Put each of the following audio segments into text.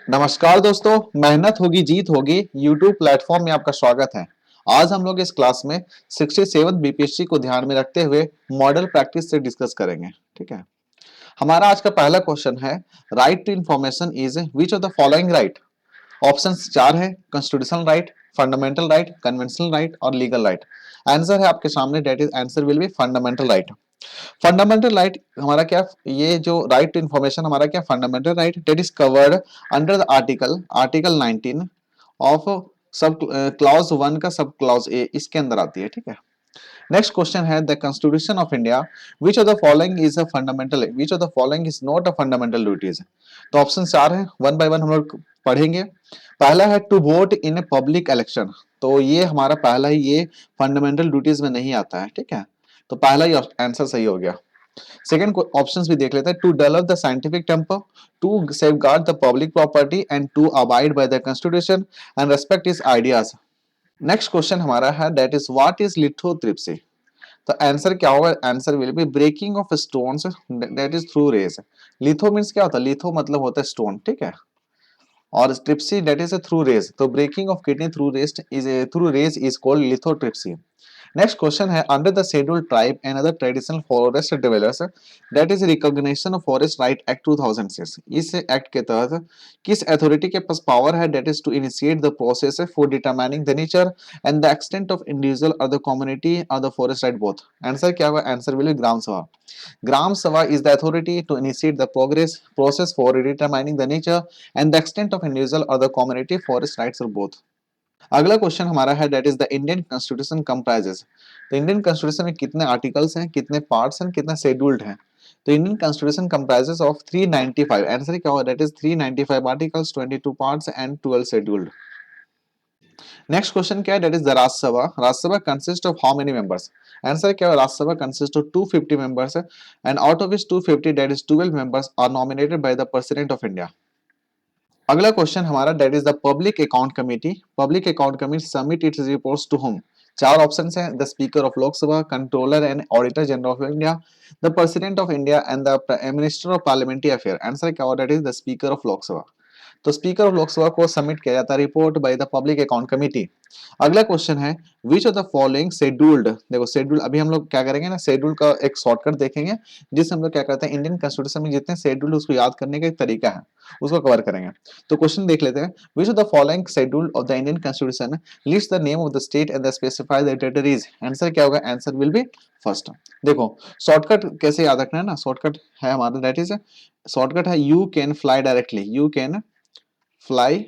नमस्कार दोस्तों, मेहनत होगी जीत होगी यूट्यूब प्लेटफॉर्म में आपका स्वागत है। आज हम लोग इस क्लास में 67 बीपीएससी को ध्यान में रखते हुए मॉडल प्रैक्टिस से डिस्कस करेंगे। ठीक है, हमारा आज का पहला क्वेश्चन है, right to information is which of the following right. Options चार है, constitutional right, fundamental right, conventional right और लीगल राइट। आंसर है आपके सामने, that is answer will be fundamental right. Fundamental right हमारा क्या, ये जो राइट टू इंफॉर्मेशन हमारा क्या fundamental right that is covered under the article 19 of sub clause 1 का सब क्लॉज ए इसके अंदर आती है। ठीक है, नेक्स्ट क्वेश्चन है, the constitution of India which of the following is a fundamental, which of the following is not a fundamental duties. तो option चार है, वन बाय वन हम लोग पढ़ेंगे। पहला है to vote in a public election, तो ये हमारा पहला ही ये फंडामेंटल ड्यूटीज में नहीं आता है। ठीक है, तो पहला ही आंसर सही हो गया। सेकंड ऑप्शंस भी देख लेते हैं, to develop the scientific temper, to safeguard the public property and to abide by the constitution and respect is ideas. Next question हमारा है, that is what is lithotripsy. तो आंसर क्या होगा, answer will be breaking of stones that is through rays. Litho means क्या होता है, litho मतलब होता है स्टोन। ठीक है, और tripsy that is a through rays, तो breaking of kidney through rays is called lithotripsy. Next question है, under the scheduled tribe and other traditional forest developers that is recognition of forest right act 2006, इस act के तहत किस authority के पास power है, that is to initiate the process for determining the nature and the extent of individual और the community और the forest right both. Answer क्या होगा, आंसर विल बी ग्राम सभा। Gram Sabha is the authority to initiate the process for determining the nature and the extent of individual or the community forest rights or both. अगला question हमारा है, that is the Indian constitution comprises. तो Indian constitution में कितने articles हैं, कितने parts हैं, कितने शेड्यूल्ड हैं। तो Indian constitution comprises of 395, answer क्या होगा, that is 395 articles, 22 parts and 12 scheduled. Next question क्या है, that is the Rajya Sabha. Rajya Sabha consist of how many members. Answer क्या है, Rajya Sabha consist of 250 members and out of which 250 that is 12 members are nominated by the president of India. अगला question हमारा, that is the public account committee. Public account committee submit its reports to whom. चार options हैं, the speaker of Lok Sabha, controller and auditor general of India, the president of India and the minister of parliamentary affair. Answer क्या होगा, that is the speaker of Lok Sabha. तो speaker of Lok Sabha को submit किया जाता है report by the public account committee. अगला question है, which of the following scheduled. देखो शेड्यूल, अभी हम लोग क्या करेंगे ना, शेड्यूल का एक शॉर्टकट देखेंगे जिससे हम लोग क्या करते हैं, इंडियन कॉन्स्टिट्यूशन में जितने शेड्यूल उसको याद करने का एक तरीका है, उसको कवर करेंगे। तो क्वेश्चन देख लेते हैं, विच of the following schedule of the Indian constitution list the name of the state and the specify the territories. Answer क्या होगा, आंसर विल बी फर्स्ट। देखो शॉर्टकट कैसे याद रखना है ना, शॉर्टकट है हमारा, दैट इज शॉर्टकट है, you can fly directly, you can fly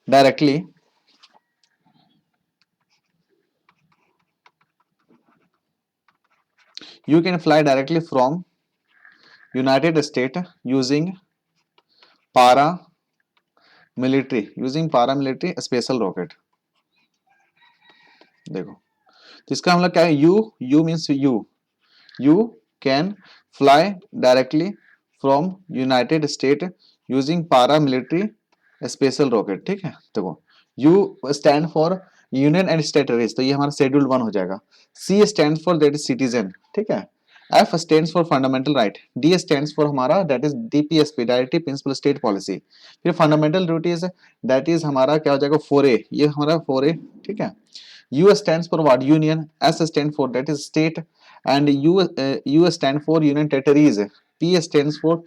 directly from United States using paramilitary special rocket। देखो, तो इसका मतलब क्या है, U means you can fly directly from united state using paramilitary special rocket. ठीक है, देखो U stand for union and territories, तो ये हमारा शेड्यूल 1 हो जाएगा। C stand for that is citizen. ठीक है, F stands for fundamental right, D stands for हमारा that is DPSP, directive principle state policy. फिर फंडामेंटल ड्यूटीज दैट इज हमारा क्या हो जाएगा, 4A, ये हमारा 4A। ठीक है, U stands for what, union, S stands for that is state, and U stand for union territories, P stands for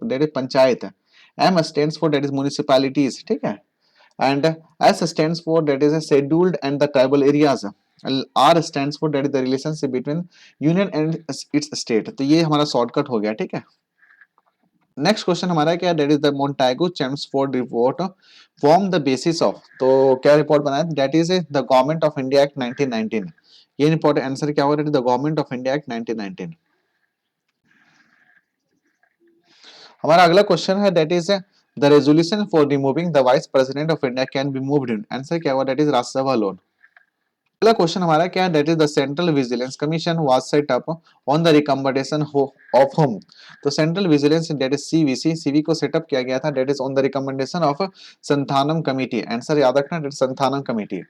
that is panchayat, M stands for that is municipalities। ठीक है, and S stands for that is a scheduled and the tribal areas, R stands for that is the relationship between union and its state। तो ये हमारा shortcut हो गया। ठीक है, next question हमारा क्या, that is the Montagu Chelmsford report form the basis of. तो क्या रिपोर्ट बनाया, that is the government of India act 1919। ये इंपॉर्टेंट आंसर क्या होगा, the government of India act 1919। हमारा अगला क्वेश्चन है, that is the resolution for removing the vice president of India can be moved in. Answer क्या होगा, that is Rajya Sabha lone. अगला question हमारा क्या है, that is the central vigilance commission was set up on the recommendation of home. तो central vigilance that is CVC को set up किया गया था, that is on the recommendation of Santhanam committee. Answer याद रखना, दैट संथानम कमेटी।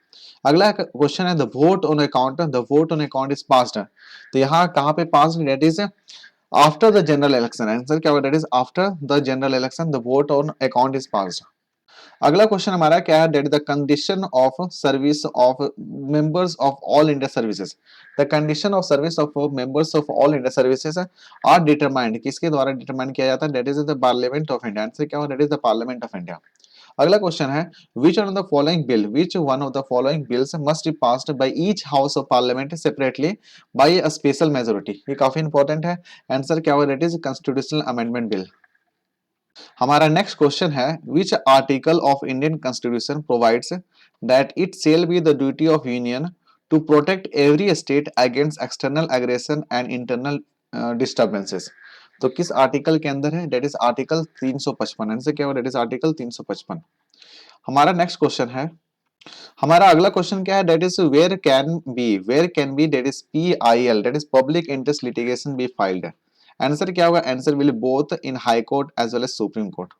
अगला क्वेश्चन है, the vote on account is passed. तो यहाँ कहाँ पे passed, that is after the general election, answer क्या होगा, that is after the general election the vote on account is passed. अगला क्वेश्चन हमारा क्या है, that is the condition of service of members of all India services. The condition of service of members of all India services are determined, किसके द्वारा determine किया जाता है, that is the parliament of India. Answer क्या होगा, that is the parliament of India. अगला question है, which one of the following bills must be passed by each house of parliament separately bye a special majority. ये काफी important है। Answer क्या होगा, that is constitutional amendment bill. हमारा next question है, which article of Indian constitution provides that it shall be the duty of union to protect every state against external aggression and internal disturbances. तो किस article के अंदर है, that is article 355। Answer क्या होगा, that is article 355। हमारा next question है, हमारा अगला क्वेश्चन क्या है, that is where can be that is PIL, that is public interest litigation be filed. Answer क्या होगा, answer will both in high court as well as supreme court.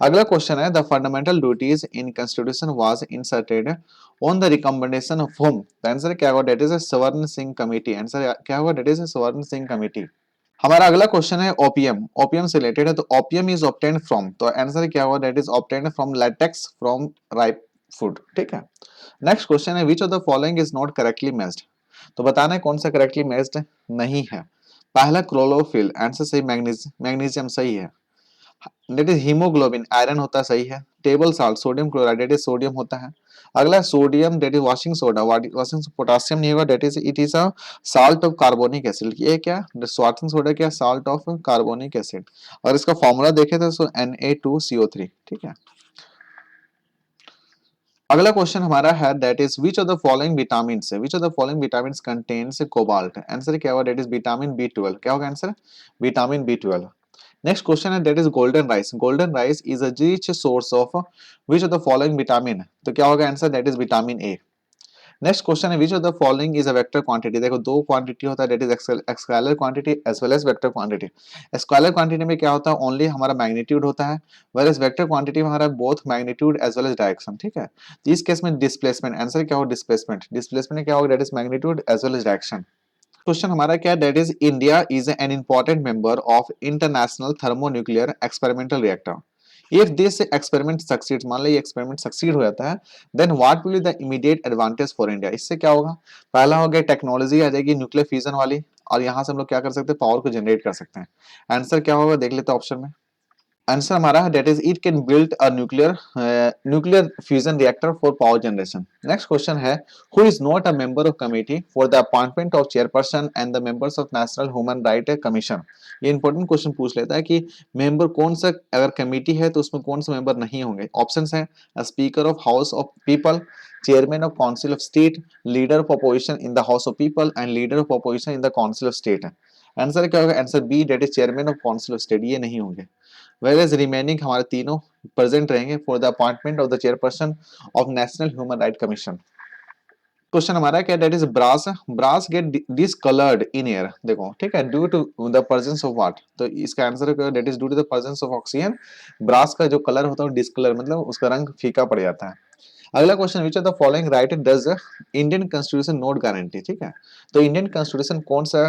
अगला question है, the fundamental duties in constitution was inserted on the recommendation of whom. Answer क्या होगा, that is स्वर्ण Singh committee. Answer क्या होगा, that is स्वर्ण Singh committee. हमारा अगला क्वेश्चन है, ओपीएम, ओपीएम से रिलेटेड है, तो ओपीएम इज ऑब्टेन्ड फ्रॉम, तो आंसर क्या होगा, that is obtained from latex from ripe food. ठीक है। नेक्स्ट क्वेश्चन है, which of the following is not correctly matched. तो बताना है कौन सा करेक्टली मैच्ड नहीं है। पहला क्लोरोफिल, आंसर सही, मैग्नीशियम सही है। दैट इज हीमोग्लोबिन, आयरन होता है, सही है। Table salt, sodium chloride, that is sodium होता है। अगला sodium, that is washing soda, washing potassium नहीं होगा, that is it is a salt of carbonic acid. ये क्या, वॉशिंग सोडा क्या, साल्ट ऑफ कार्बोनिक एसिड। और इसका फॉर्मूला देखे तो Na2CO3। ठीक है। अगला क्वेश्चन हमारा है, that is which of the following vitamin से, which of the following vitamin contains cobalt. Answer क्या होगा, दैट इज विटामिन B12। क्या होगा answer, vitamin B12। Next question है, that is golden rice, golden rice is a rich source of which of the following vitamin. तो क्या होगा answer, that is vitamin A. Next question है, which of the following is a vector quantity. देखो दो quantity होता है, that is scalar quantity as well as vector quantity. Scalar quantity में क्या होता है, ओनली हमारा मैग्नीट्यूड होता है, वेयर वेक्टर क्वांटिटी में हमारा both magnitude as well as direction. ठीक है। तो इस केस में डिस्प्लेसमेंट, आंसर क्या होगा, डिस्प्लेसमेंट, डिस्प्लेसमेंट क्या होगा, that is magnitude as well as direction. Question हमारा क्या है, that is India is an important member of international thermonuclear experimental reactor. If this experiment succeeds, मान लो ये एक्सपेरिमेंट सक्सीड हो जाता है, then what will be the immediate advantage for India. इससे क्या होगा, पहला हो गया टेक्नोलॉजी आ जाएगी न्यूक्लियर फ्यूजन वाली, और यहाँ से हम लोग क्या कर सकते हैं, पावर को जनरेट कर सकते हैं। आंसर क्या होगा, देख लेते हैं ऑप्शन में। आंसर हमारा है, that is it can build a nuclear fusion reactor for power generation. Next question है, who is not a member of committee for the appointment of chairperson and the members of national human right commission. ये important question पूछ लेता है कि member कौन सा, अगर committee है तो उसमें कौन सा मेंबर नहीं होंगे। ऑप्शंस हैं, speaker of house of people, chairman of council of state, leader of opposition in the house of people and leader of opposition in the council of state. Answer क्या होगा, answer B, that is chairman of council of state, ये नहीं होंगे। whereas remaining हमारे तीनों present रहेंगे for the appointment of the chairperson of national human right commission. Question हमारा क्या, that is brass, brass gate discoloured in air. देखो ठीक है, due to the presence of what, तो इसका आंसर है that is due to the presence of oxygen. Brass का जो कलर होता है डिसकलर, मतलब उसका रंग फीका पड़ जाता है। अगला question, which of the following right does Indian constitution note guarantee. ठीक है। तो इंडियन कॉन्स्टिट्यूशन कौन सा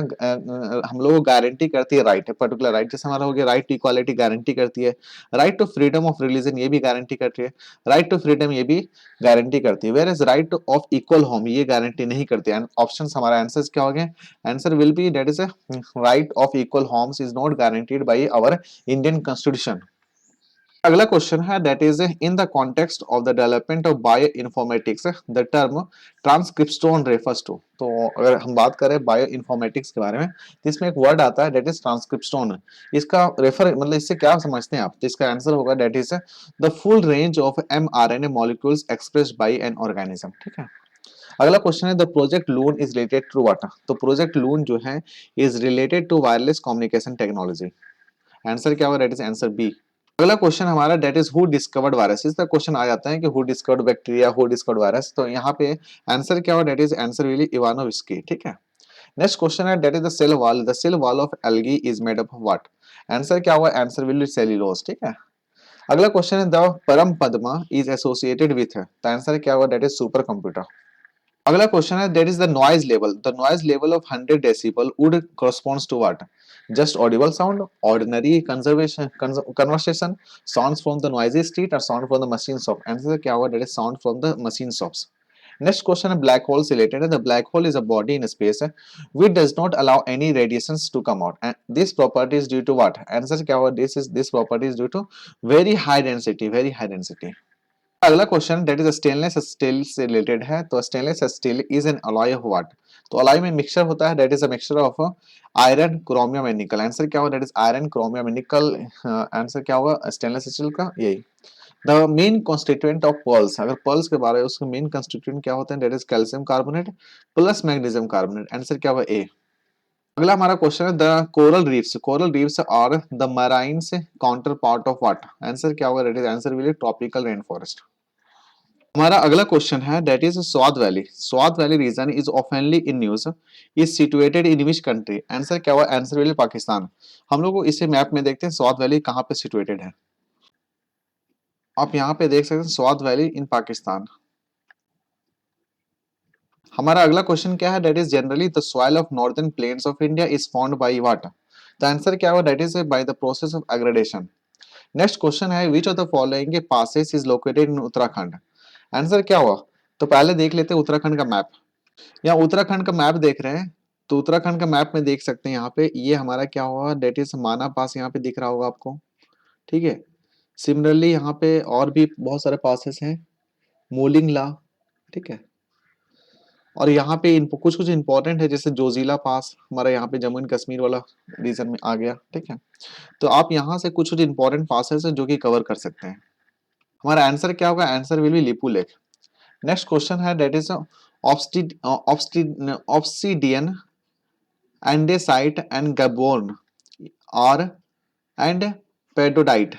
हम लोग को गारंटी करती है, राइट है, पर्टिकुलर राइट, जैसे हमारा हो गया राइट टू इक्वालिटी गारंटी करती है, right to freedom of religion ये भी गारंटी करती है, राइट टू फ्रीडम ये भी गारंटी करती है, where is right of equal home ये गारंटी नहीं करती है। ऑप्शन हमारा आंसर क्या हो गया, answer will be that is right of equal homes is not guaranteed by our Indian constitution. अगला क्वेश्चन है, that is in the context of the development of bio informatics the term transcriptome refers to. तो अगर हम बात करें bio informatics के बारे में, तो इसमें एक वर्ड आता है दैट इज ट्रांसक्रिप्टोन। इसका रेफर मतलब इससे क्या समझते हैं आप, तो इसका आंसर होगा that is the full range of mRNA molecules expressed by an organism. ठीक है। अगला क्वेश्चन है, the project Loon is related to what. तो प्रोजेक्ट लून जो है is related to wireless communication technology. Answer क्या होगा, दैट इज आंसर बी। अगला क्वेश्चन हमारा, that is who discovered virus. इसका क्वेश्चन आ जाता है कि who discovered bacteria, who discovered virus, तो यहाँ पे आंसर क्या होगा, that is answer will Ivanovsky. ठीक है। नेक्स्ट क्वेश्चन है, that is the cell wall of algae is made up of what. Answer क्या होगा, आंसर विल सेल्यूलोज। ठीक है। अगला क्वेश्चन है, the Param Padma is associated with, तो आंसर क्या होगा, दैट इज सुपर कंप्यूटर। अगला क्वेश्चन है, that is the noise level of 100 decibel would corresponds to what. Just audible sound, ordinary conservation conversation, sounds from the noisy street और sound from the machine shop. Answer क्या होगा, that is sound from the machine shops. Next question है black hole से related है। The black hole is a body in space which does not allow any radiations to come out, and this property is due to what? Answer क्या होगा, this property is due to very high density, very high density। अगला question that is stainless steel से related है। तो stainless steel is an alloy of what? तो alloy में mixture होता है, that is a mixture of iron, chromium and निकल। Answer क्या होगा, that is iron, chromium and निकल। आंसर क्या होगा स्टेनलेस स्टील का, यही। The main constituent of pearls, अगर पर्ल्स के बारे में, उसके मेन कॉन्स्टिट्यूएंट क्या होते हैं, that is calcium carbonate plus magnesium carbonate. Answer क्या होगा, ए। अगला हमारा क्वेश्चन है the coral reefs are the marine's counter part of what? Answer क्या होगा, that is answer will tropical rain forest. हमारा अगला क्वेश्चन है that is Swat valley region is ऑफनली in news, is situated in which country? Answer क्या होगा, answer will Pakistan. हम लोग इसे मैप में देखते हैं स्वात वैली कहाँ पे सिचुएटेड है। आप यहाँ पे देख सकते हैं स्वात वैली इन पाकिस्तान। हमारा अगला क्वेश्चन क्या है, that is generally the soil of northern plains of India is found by what? The answer क्या होगा, that is by the process of aggradation. Next question है which of the following passes is located in Uttarakhand? Answer क्या हुआ, तो पहले देख लेते हैं उत्तराखंड का मैप। यहाँ उत्तराखंड का मैप देख रहे हैं, तो उत्तराखंड का मैप में देख सकते हैं यहाँ पे ये हमारा क्या होगा, डेट इज माना पास यहाँ पे दिख रहा होगा आपको, ठीक है। सिमिलरली यहाँ पे और भी बहुत सारे पासेस हैं, मोलिंगला, ठीक है। और यहाँ पे कुछ कुछ इंपॉर्टेंट है, जैसे जोजिला पास हमारा यहाँ पे जम्मू एंड कश्मीर वाला रीजन में आ गया, ठीक है। तो आप यहाँ से कुछ कुछ इंपॉर्टेंट पासेस है जो कि कवर कर सकते हैं। हमारा आंसर क्या होगा, answer will be Lipulekh. Next question है that is obsidian andesite and gabbro और एंड पेडोडाइट,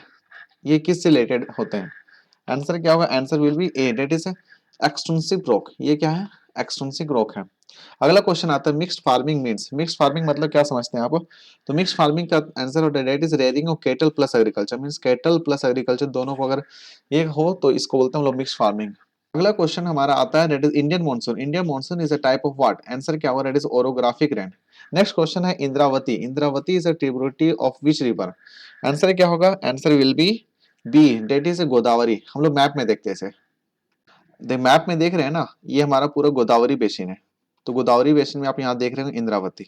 ये किससे रिलेटेड होते हैं? आंसर क्या होगा, answer will B A, that is extrinsic rock. ये क्या है, एक्सट्रिंसिक रॉक है। अगला क्वेश्चन आता है mixed farming means, mixed farming मतलब क्या समझते हैं आप? तो मिक्स्ड फार्मिंग का आंसर होता है that is rearing of cattle plus agriculture, means cattle plus agriculture दोनों को अगर एक हो तो इसको बोलते हैं हम लोग मिक्स्ड फार्मिंग। अगला क्वेश्चन हमारा आता है that is Indian monsoon. Indian monsoon is a type of what? Answer क्या होगा, that is orographic rain. Next question है Indravati. Indravati is a tributary of which river? Answer क्या होगा, answer will be B, that is Godavari. हम लोग map में देखते हैं, मैप में देख रहे हैं ना, ये हमारा पूरा गोदावरी बेसिन है। तो गोदावरी बेसिन में आप यहाँ देख रहे हैं इंद्रावती,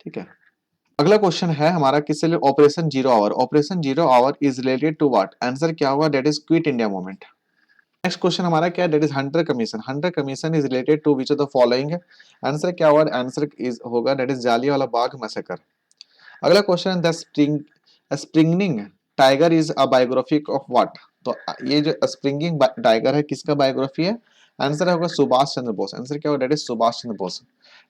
ठीक है। अगला क्वेश्चन है हमारा किससे लिए, operation zero hour. Operation zero hour is related to what? Answer क्या होगा, that is quit India movement. Next question हमारा क्या है, that is Hunter commission. Hunter commission is related to which of the following? Answer क्या होगा, answer is होगा that is Jallianwala Bagh massacre. अगला question the springing tiger is a biography of what? तो ये जो स्प्रिंगिंग टाइगर है किसका बायोग्राफी है? आंसर होगा सुभाष चंद्र बोस। आंसर क्या होगा, that is Subhash Chandra Bose.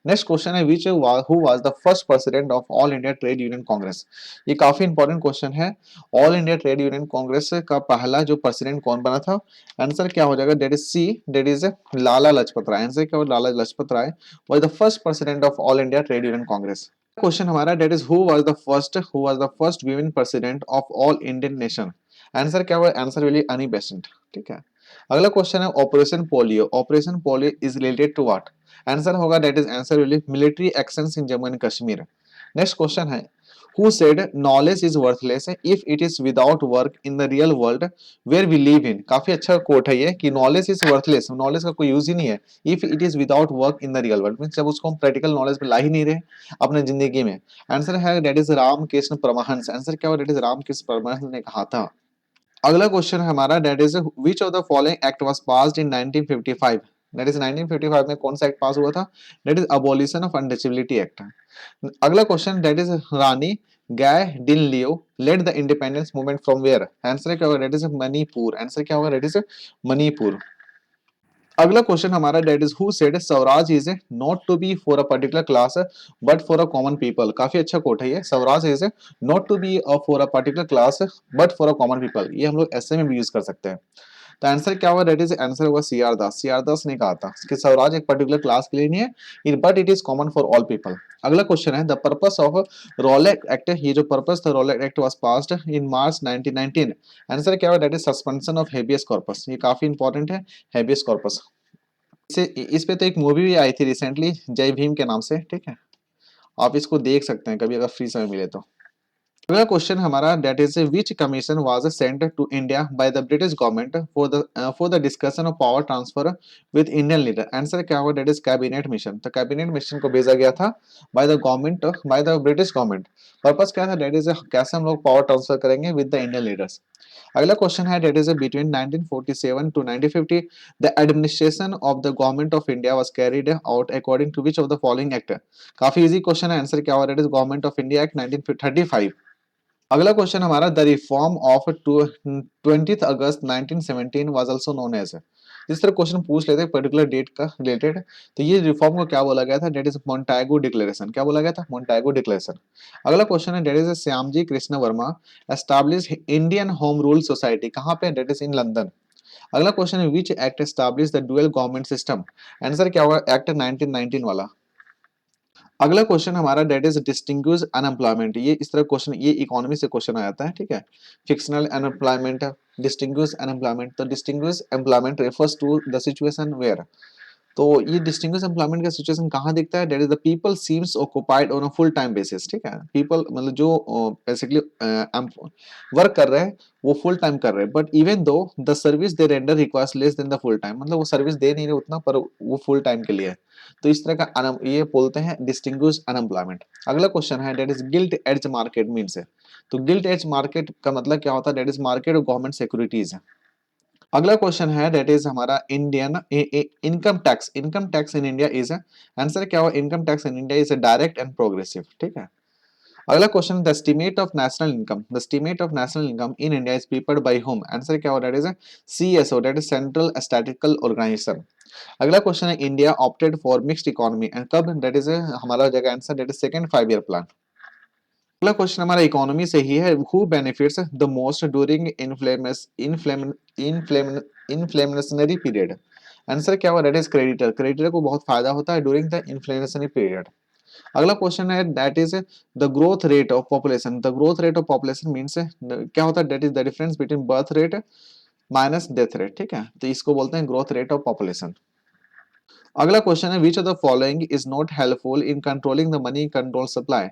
Next question है which who was the first president of all India Trade Union Congress? ये काफी इंपॉर्टेंट क्वेश्चन है। All India Trade Union Congress का पहला जो प्रेसिडेंट कौन बना था? आंसर क्या हो जाएगा, that is C, that is Lala Lajpat Rai. Answer क्या होगा, Lala Lajpat Rai was the first president of all India Trade Union Congress. Question हमारा that is who was the first women president of all Indian nation? Answer क्या हुआ, answer will be Annie Besant, ठीक है। अगला question है operation polio. Operation polio is related to what? Answer होगा that is answer will B military actions in Jammu and Kashmir. Next question है who said knowledge is worthless if it is without work in the real world where we live in? काफी अच्छा quote है ये कि knowledge is worthless, knowledge का कोई use ही नहीं है if it is without work in the real world, means जब उसको हम प्रैक्टिकल नॉलेज पे ला ही नहीं रहे अपने जिंदगी में। आंसर है that is Ramakrishna Paramahamsa. Answer क्या होगा, दैट इज रामकृष्ण परमहंस ने कहा था। अगला क्वेश्चन है हमारा that is which of the following act was passed in 1955? That is 1955 में कौन सा एक्ट पास हुआ था? That is abolition of untouchability act. अगला question that is Rani Gaidinliu led the independence movement from where? Answer क्या होगा, that is Manipur. Answer क्या होगा, दैट इज मणिपुर। अगला क्वेश्चन हमारा that is who said Swaraj is not to be for a particular class but for a common people. काफी अच्छा quote है ये, Swaraj is not to be for a particular class but for a common people. ये हम लोग ऐसे में भी यूज कर सकते हैं। तो आंसर क्या होगा, दैट इज आंसर होगा सीआर दास। सीआर दास ने कहा था कि स्वराज एक पर्टिकुलर क्लास के लिए नहीं है but it is common for all people. अगला क्वेश्चन है the purpose of Rowlatt act. ये जो पर्पस था Rowlatt act was passed in March 1919। Answer क्या होगा, that is suspension of habeas corpus. ये काफी इंपॉर्टेंट है, हेबियस कॉर्पस। इस पे तो एक मूवी भी आई थी रिसेंटली जय भीम के नाम से, ठीक है। आप इसको देख सकते हैं कभी अगर फ्री समय मिले तो। अगला क्वेश्चन हमारा that is which commission was sent to India by the British government for the discussion of power transfer with Indian leader. Answer क्या होगा, दैट इज कैबिनेट मिशन। तो कैबिनेट मिशन को भेजा गया था by the government, by the British government. Purpose क्या था, that is कैसे हम लोग पावर ट्रांसफर करेंगे विद द इंडियन लीडर्स। अगला क्वेश्चन है that is between 1947 to 1950 the administration of the government of India was carried out according to which of the following act. काफी easy question है, answer क्या होगा, that is government of India act 1935। अगला question हमारा the reform of 20 August 1917 was also known as. जिस तरह question पूछ लेते हैं पर्टिकुलर डेट का रिलेटेड, तो ये रिफॉर्म को क्या बोला गया था, डेट इज मोंटागो डिक्लेरेशन। क्या बोला गया था, मोंटागो डिक्लेरेशन। अगला क्वेश्चन है that is Shyamji Krishna Varma establish Indian home rule society, कहाँ पे, डेट इज इन लंदन। अगला क्वेश्चन है which act establish the dual government system. Answer क्या होगा, एक्ट 1919 वाला। अगला क्वेश्चन हमारा डेट इज डिस्टिंग्विश अनएम्प्लॉयमेंट। ये इस तरह क्वेश्चन, ये इकोनॉमी से क्वेश्चन आ जाता है, ठीक है। Fictional unemployment, distinguish unemployment. तो distinguish employment refers to the situation where. तो ये डिस्टिंग्विश एम्प्लॉयमेंट का सिचुएशन कहाँ दिखता है, that is the people seems occupied on a full time basis, ठीक है। पीपल मतलब जो बेसिकली वर्क कर रहे हैं वो फुल टाइम कर रहे हैं, but even though the service they render requires less than the full time, मतलब वो सर्विस दे नहीं रहे उतना पर वो फुल टाइम के लिए है। तो इस तरह का ये बोलते हैं डिस्टिंग्विश अनएम्प्लॉयमेंट। अगला क्वेश्चन है that is gilt edge market means है। तो गिल्ट एज मार्केट का मतलब क्या होता है, that is market of government securities है। अगला क्वेश्चन है दैट इज हमारा Indian income tax. Income tax in India is, answer क्या हुआ, income tax in India is direct and progressive, ठीक है। अगला question the estimate of national income. The estimate of national income in India is prepared by whom. Answer क्या हुआ, that is CSO, that is central statistical organisation. अगला question है India opted for mixed economy and कब, that is हमारा हो जाएगा answer, that is second 5 year plan. अगला question हमारा इकोनॉमी से ही है, who benefits the most during inflationary period. Answer क्या हुआ, दैट इज क्रेडिटर। क्रेडिटर को बहुत फायदा होता है ड्यूरिंग द इन्फ्लेमेशनरी पीरियड। अगला क्वेश्चन है that is the growth rate of population. The growth rate of population means क्या होता है, that is the difference between birth rate minus death rate, ठीक है। तो इसको बोलते हैं ग्रोथ रेट ऑफ पॉपुलेशन। अगला क्वेश्चन है which of the following is not helpful in controlling the money control supply.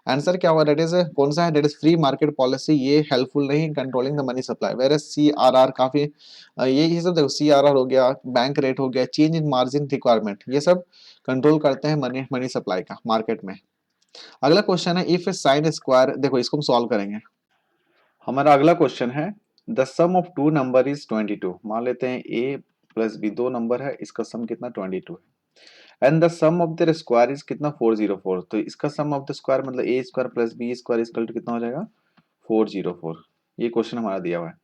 Answer क्या होगा, दैट इज कौन सा है, that is free market policy. ये हेल्पफुल नहीं controlling the money supply. Where CRR काफी ये सब देखो, सीआरआर हो गया, बैंक रेट हो गया, चेंज इन मार्जिन रिक्वायरमेंट, ये सब कंट्रोल करते हैं मनी मनी सप्लाई का मार्केट में। अगला क्वेश्चन है इफ साइन स्क्वायर, देखो इसको हम सॉल्व करेंगे। हमारा अगला क्वेश्चन है the sum of two number is 22। मान लेते हैं ए प्लस बी दो नंबर है, इसका सम कितना 22 है, and the sum of their square is कितना 404। तो इसका सम ऑफ द स्क्वायर मतलब A square plus B square equal to कितना हो जाएगा 404। ये क्वेश्चन हमारा दिया हुआ है,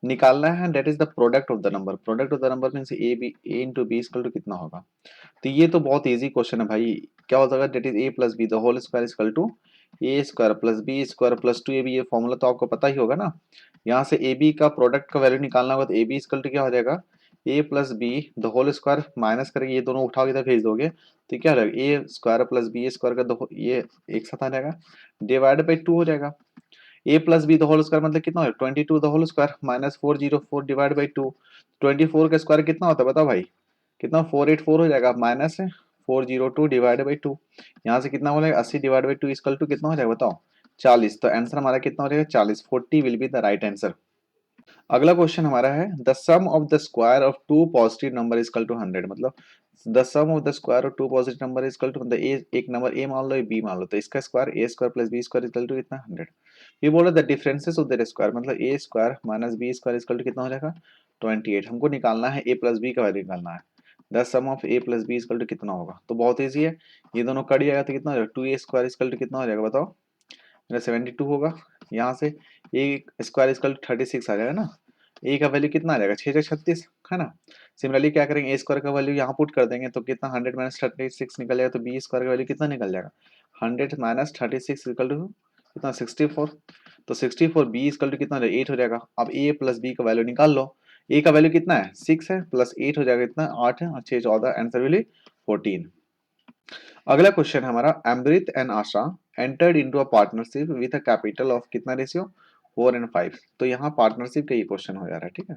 निकालना है that is the product of the number. Product of the number means A into B equal to कितना होगा। तो ये तो बहुत इजी क्वेश्चन है भाई। क्या हो जाएगा, that is A plus B the whole square equal to A square plus B square plus 2ab। ये फॉर्मूला तो आपको पता ही होगा ना। यहाँ से ए बी का प्रोडक्ट का वैल्यू निकालना होगा, तो ए बी इक्वल टू क्या हो जाएगा, A plus B the whole square minus करके ये दोनों उठाओ इधर भेज दोगे तो क्या हो जाएगा, ए स्क्वायर प्लस बी स्क्वायर का ये एक साथ आ जाएगा डिवाइड बाई 2 हो जाएगा। A plus B the whole square मतलब कितना हो जाएगा 22 the whole square minus 404 divide by 2। 24 का स्क्वायर कितना होता है बताओ भाई, कितना 484 हो जाएगा माइनस 402 डिवाइड बाई 2। यहाँ से कितना हो जाएगा 80 डिवाइड बाई 2 इक्वल टू कितना हो जाएगा बताओ 40। तो आंसर हमारा कितना हो जाएगा 40, 40 will be the right answer. अगला क्वेश्चन हमारा है the sum of the square of two positive number is equal to 100। मतलब the sum of the square of two positive number is equal to, मतलब ए एक नंबर ए मान लो B मान लो, तो इसका square A square plus B square equal to कितना 100। ये बोला the differences of their square, मतलब A square minus B square equal to कितना हो जाएगा 28। हमको निकालना है ए प्लस बी का वैल्यू निकालना है। The sum of A plus B equal to कितना होगा, तो बहुत ईजी है, ये दोनों कट जाएगा तो कितना हो जाएगा 2a स्क्वायर इक्वल टू कितना हो जाएगा बताओ, मेरा 72 होगा। यहाँ से ए स्क्वायर इक्वल टू 36 आ जाएगा ना। ए का वैल्यू कितना आ जाएगा 636 है ना। सिमिलरली क्या करेंगे ए स्क्वायर का वैल्यू यहाँ पुट कर देंगे तो कितना 100 माइनस 36 निकल जाएगा, तो बी स्क्वायर का वैल्यू कितना निकल जाएगा 100 माइनस 36 इक्वल टू कितना 64। तो 64 बी इक्वल टू कितना हो जाएगा 8 हो जाएगा। अब ए प्लस बी का वैल्यू निकाल लो, ए का वैल्यू कितना है 6 है प्लस 8 हो जाएगा इतना 8 है और 6 14, आंसर विल 14। अगला क्वेश्चन हमारा Amrit and Asha entered into a partnership with a capital of कितना रेशियो 4 and 5। तो यहाँ पार्टनरशिप का ये क्वेश्चन हो जा रहा है, ठीक है।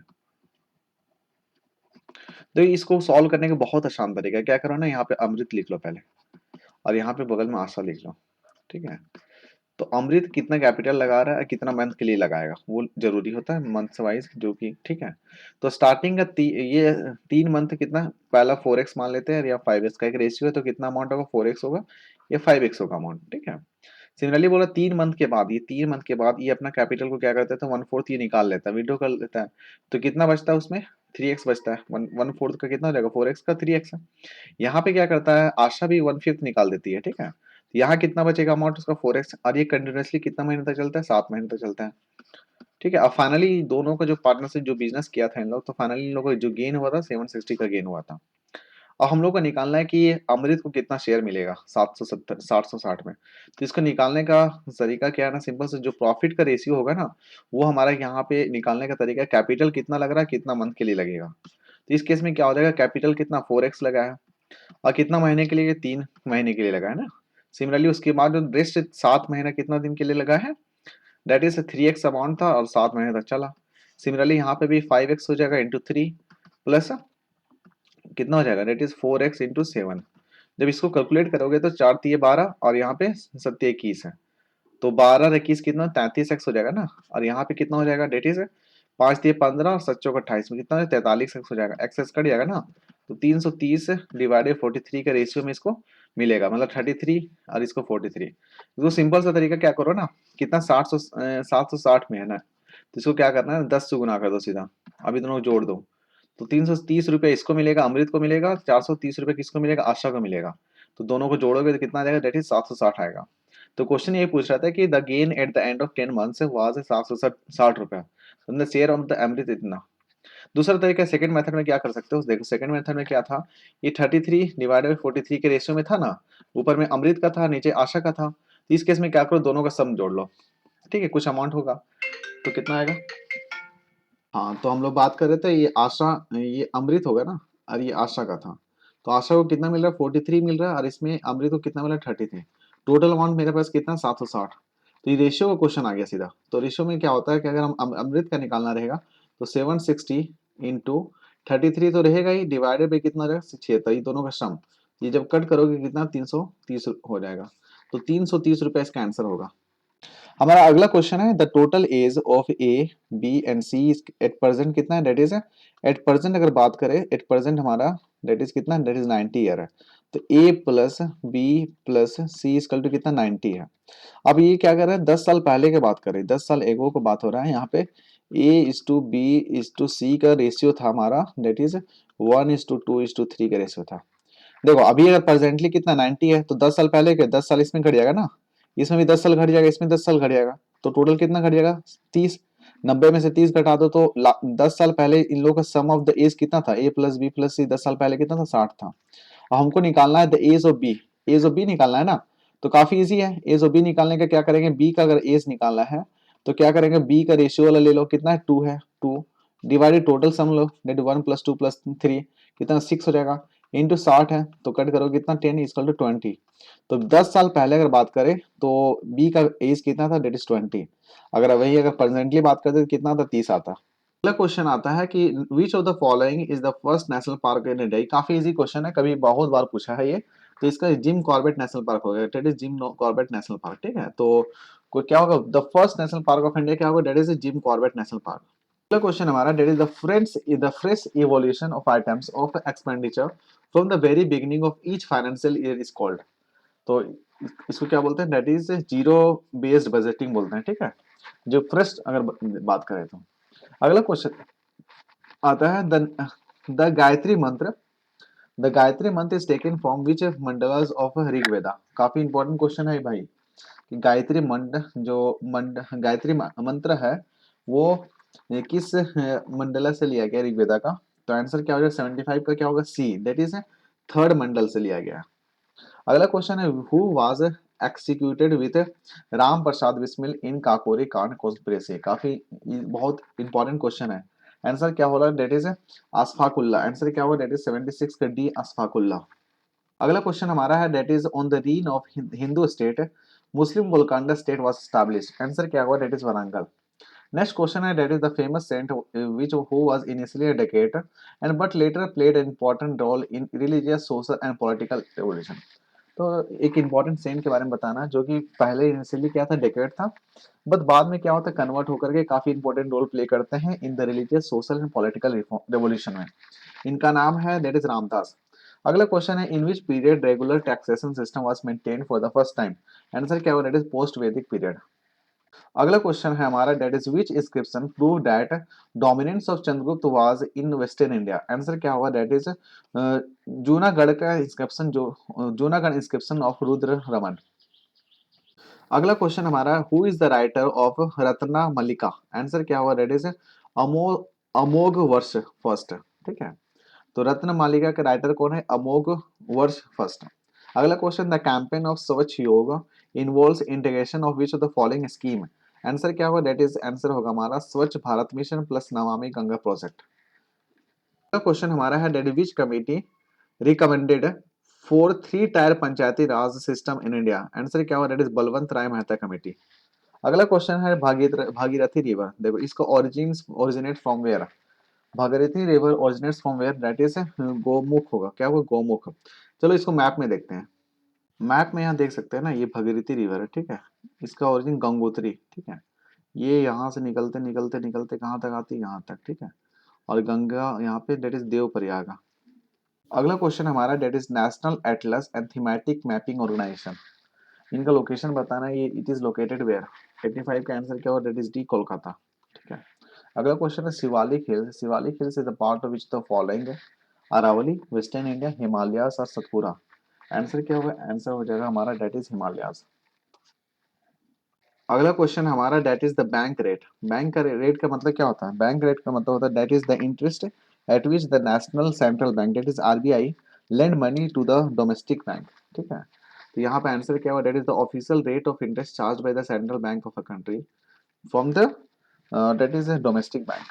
तो इसको सॉल्व करने का बहुत आसान तरीका है, क्या करो ना यहाँ पे अमृत लिख लो पहले। और यहाँ पे बगल में आशा लिख लो, ठीक है। तो अमृत कितना कैपिटल लगा रहा है, कितना मंथ के लिए लगाएगा, वो जरूरी होता है मंथ वाइज, जो कि ठीक है। तो स्टार्टिंग का ये 3 मंथ कितना, पहला 4x मान लेते हैं या 5x का एक रेशियो है, तो कितना अमाउंट होगा, 4x होगा या 5x होगा अमाउंट, ठीक है। सिमिलरली बोला 3 मंथ के बाद, ये 3 मंथ के बाद ये अपना कैपिटल को क्या करता है, तो 1/4 ये निकाल लेता है, विड्रॉ कर लेता है। तो कितना बचता है उसमें, 3x बचता है। 1/4 का कितना हो जाएगा, 4x का 3x है। यहाँ पे क्या करता है, आशा भी 1/5 निकाल देती है, ठीक है। तो यहाँ कितना बचेगा अमाउंट उसका, 4x, और ये कंटिन्यूसली कितना महीने तक चलता है, 7 महीने तक चलता है, ठीक है। अब फाइनली दोनों का जो पार्टनरशिप जो बिजनेस किया था इन लोग, तो फाइनली इन लोगों को जो गेन हुआ था 760 का गेन हुआ था। अब हम लोग को निकालना है कि ये अमृत को कितना शेयर मिलेगा, 770 760 में। तो इसको निकालने का तरीका क्या है ना, सिंपल से जो प्रॉफिट का रेशियो होगा ना, वो हमारा यहाँ पे निकालने का तरीका है, कैपिटल कितना लग रहा है, कितना मंथ के लिए लगेगा। तो इस केस में क्या हो जाएगा, कैपिटल कितना 4x लगा है, और कितना महीने के लिए, 3 महीने के लिए लगा है ना। सिमिलरली उसके बाद जो रेस्ट 7 महीना कितना दिन के लिए लगा है, दैट इज 3x अमाउंट था और 7 महीने तक चला। सिमिलरली यहाँ पे भी 5x हो जाएगा इंटू 3 प्लस कितना हो जाएगा, दैट इज 4x इंटू 7। जब इसको कैलकुलेट करोगे तो 4×3 = 12 और यहाँ पे 7×21 है, तो 12×21 कितना, 33x हो जाएगा ना। और यहाँ पे कितना हो जाएगा, डेट इज 5×3 = 15 और 7×4 = 28 में कितना, 43x हो जाएगा, एक्स कट जाएगा ना। तो 330 डिवाइडेड 43 का रेशियो में इसको मिलेगा, मतलब 33 और इसको 43। इसको सिंपल सा तरीका क्या करो ना, कितना 760 में है ना, तो इसको क्या करना है, 10 से गुना कर दो सीधा, अभी दोनों को जोड़ दो। तो 330 रुपये इसको मिलेगा, अमृत को मिलेगा, 430 रुपये किसको मिलेगा, आशा को मिलेगा। तो दोनों को जोड़ोगे तो कितना आ जाएगा, दैट इज 760 आएगा। तो क्वेश्चन ये पूछ रहा था कि the gain at the end of 10 months was 760 रुपया, द शेयर ऑफ द अमृत इतना। दूसरा तरीका सेकंड मेथड में क्या कर सकते हो, देखो सेकंड मेथड में क्या था, ये 33 डिवाइडेड बाई 43 के रेशियो में था ना, ऊपर में अमृत का था, नीचे आशा का था। तो इस केस में क्या करो, दोनों का सम जोड़ लो, ठीक है, कुछ अमाउंट होगा। तो कितना आएगा, हाँ तो हम लोग बात कर रहे थे, ये आशा, ये अमृत होगा ना, और ये आशा का था। तो आशा को कितना मिल रहा है, 43 मिल रहा है, और इसमें अमृत को कितना मिल रहा है, 33। टोटल अमाउंट मेरे पास कितना, 760। तो ये रेशियो का क्वेश्चन आ गया सीधा। तो रेशियो में क्या होता है कि अगर हम अमृत का निकालना रहेगा, तो 760 इंटू 33 तो रहेगा ही, डिवाइडेड बाई कितना रहेगा, 6, तो ये दोनों का सम, ये जब कट करोगे कितना, 330 हो जाएगा। तो 330 रुपये इसका आंसर होगा। हमारा अगला क्वेश्चन है, the total age of A B and C at present कितना है, डेट इज एट प्रेजेंट अगर बात करें, एट प्रेजेंट हमारा डेट इज कितना, डेट इज 90 ईयर है। तो A plus B plus C is equal to कितना, 90 है। अब ये क्या कर रहे हैं, 10 साल पहले की बात करें, 10 साल एगो को बात हो रहा है यहाँ पे। A is to B is to C का रेशियो था हमारा, डेट इज 1:2:3 का रेशियो था। देखो अभी अगर प्रेजेंटली कितना 90 है, तो 10 साल पहले के 10 साल इसमें घट जाएगा ना, इसमें भी 10 साल घट जाएगा, इसमें 10 साल घट जाएगा, तो टोटल कितना घट जाएगा, 30। 90 में से 30 घटा दो तो 10 साल पहले इन लोगों का सम ऑफ द एज कितना था, ए प्लस बी प्लस सी, 10 साल पहले कितना था, 60 था। अब हमको निकालना है the age of B, age of B निकालना है ना। तो काफी इजी है, एज ऑफ बी निकालने का क्या करेंगे, बी का अगर एज निकालना है तो क्या करेंगे, बी का रेशियो वाला ले लो, कितना है, 2 है, 2 डिवाइडेड टोटल सम लो, डेट 1 + 2 + 3 कितना, 6 हो जाएगा, इंटू 60 है, तो कट करो कितना, 10 इक्वल टू 20। तो 10 साल पहले अगर बात करें तो बी का एज कितना था, डेट इज 20। अगर वही अगर प्रेजेंटली बात करते तो कितना था, 30 आता। अगला क्वेश्चन आता है कि which of the following is the first national park in India. काफी इजी क्वेश्चन है, कभी बहुत बार पूछा है ये। तो इसका जिम कॉर्बेट नेशनल पार्क हो गया, that is Jim Corbett national park, ठीक है। तो क्या होगा, the first national park of India क्या होगा, that is Jim Corbett national park. अगला क्वेश्चन हमारा, that is the fresh evolution of items of expenditure from the very beginning of each financial year is called. तो इसको क्या बोलते हैं, that is zero based budgeting बोलते हैं, ठीक है, जो फ्रेश अगर बात करें तो। अगला क्वेश्चन आता है, द गायत्री मंत्र, the Gayatri mantra is taken from which mandalas of Rigveda. काफी इंपॉर्टेंट क्वेश्चन है भाई, कि गायत्री गायत्री मंत्र है वो किस मंडला से लिया गया ऋग्वेदा का। तो आंसर क्या हो जाएगा, 75 का क्या होगा, सी, दैट इज थर्ड मंडल से लिया गया। अगला क्वेश्चन है, who was executed with Ram Prasad Bismil in Kakori Kand conspiracy. काफी बहुत इंपॉर्टेंट क्वेश्चन है। आंसर क्या होगा, डेट इज अशफाकुल्ला। आंसर क्या होगा, डेट इज 76 का डी, अशफाकुल्ला। अगला क्वेश्चन हमारा है, that is on the reign of Hindu state Muslim Golconda state was established. Answer क्या होगा, that is Warangal. Next question है, that is the famous saint which who was initially a decade and but later played an important role in religious, social and political revolution. तो एक important Saint के बारे में बताना, जो कि पहले इनिशियली क्या था, डेकोरेट था, बट बाद में क्या होता है, कन्वर्ट होकर के काफी इंपॉर्टेंट रोल प्ले करते हैं in the religious, social and political revolution में। इनका नाम है दैट इज रामदास। अगला क्वेश्चन है, in which period regular taxation system was maintained for the first time. Answer क्या होगा, that is post Vedic period. अगला क्वेश्चन है हमारा, that is which inscription prove that dominance of Chandragupta was in western India. Answer क्या होगा, that is Junagadh का inscription, जो Junagadh inscription of Rudra Raman. अगला क्वेश्चन हमारा, who is the writer of Ratna Mallika. Answer क्या होगा, दैट इज अमोघ अमोघ वर्ष फर्स्ट। ठीक है, तो रत्न मालिका के राइटर कौन है, अमोघ वर्ष फर्स्ट। अगला क्वेश्चन, द कैंपेन ऑफ स्वच्छ योग involves integration of which of the following scheme. Answer क्या होगा, दैट इज आंसर होगा हमारा स्वच्छ Bharat mission plus Namami Ganga project. अगला क्वेश्चन हमारा है, that which committee recommended for three tier Panchayati Raj system in India. Answer क्या होगा, that is Balwant Rai Mehta committee. अगला क्वेश्चन है, भागीरथी रिवर, देखो इसका originate from where. Bhagirathi river originates from where, that is Gomukh होगा, क्या होगा, गोमुख। चलो इसको मैप में देखते हैं। मैप में यहाँ देख सकते हैं ना, ये भागीरथी रिवर है, ठीक है, इसका ओरिजिन गंगोत्री, ठीक है, ये यहाँ से निकलते निकलते निकलते कहाँ तक आती है, यहाँ तक, ठीक है, और गंगा यहाँ पे, दैट इज देवप्रयाग। अगला क्वेश्चन हमारा, that is national atlas and thematic mapping organisation, इनका लोकेशन बताना है, ये इट इज लोकेटेड वेयर। 85 का आंसर क्या होगा, दैट इज डी कोलकाता। ठीक है, अगला क्वेश्चन है, Shivalik hills, Shivalik hills is a part of which the following, Aravalli, western India, Himalayas और सतपुरा। आंसर क्या होगा, आंसर हो जाएगा हमारा दैट इज हिमालयास। अगला क्वेश्चन हमारा, that is the bank rate. Bank का रेट का मतलब क्या होता है, बैंक रेट का मतलब होता है that is the interest at which the national central bank that is RBI lend money to the domestic bank. ठीक है, तो यहाँ पे आंसर क्या होगा, that is the official rate of interest charge by the central bank of a country from the that is a domestic bank.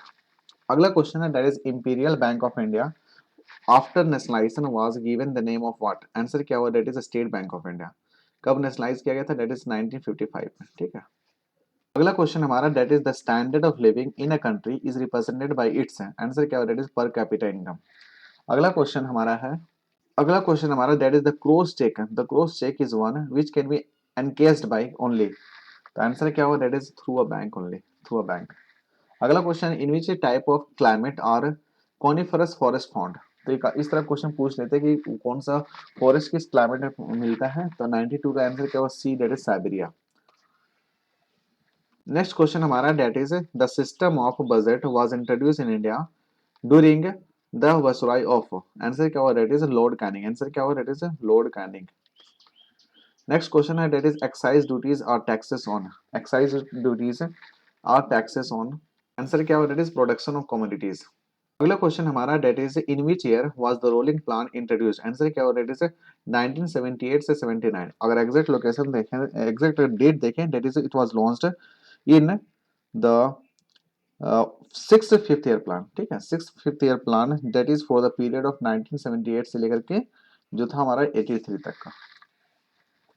अगला question है, that is imperial bank of India after nationalisation was given the name of what. Answer क्या होगा, that is state bank of India. कब nationalise किया गया था, that is 1955 में। ठीक है, अगला क्वेश्चन हमारा, that is the standard of living in a country is represented by its. Answer क्या होगा, that is per capita income. अगला क्वेश्चन हमारा है, अगला क्वेश्चन हमारा, that is the cross cheque. The cross cheque is one which can be encashed by only. तो answer क्या होगा, that is through a bank only, through a bank. अगला question, in which type of climate are coniferous forest found. तो इस तरह question पूछ लेते हैं कि कौन सा फॉरेस्ट किस क्लाइमेट में मिलता है, तो 92 का आंसर क्या होगा, C, that is Siberia. Next question हमारा, that is the system of budget was introduce in India during the viceroy of. Answer क्या होगा, that is Lord Canning. Answer क्या होगा, that is Lord Canning. Next question है, that is excise duties are taxes on. Excise duties are taxes on. Answer क्या होगा, that is production of commodities. अगला question हमारा, that is in which year was the rolling plan introduce. Answer क्या होगा, that is 1978 से 79। अगर exact location देखें, exact date देखें, that is it was launched in the six fifth year plan. ठीक है, six fifth year plan that is for the period of 1978 से लेकर के जो था हमारा 83 तक का।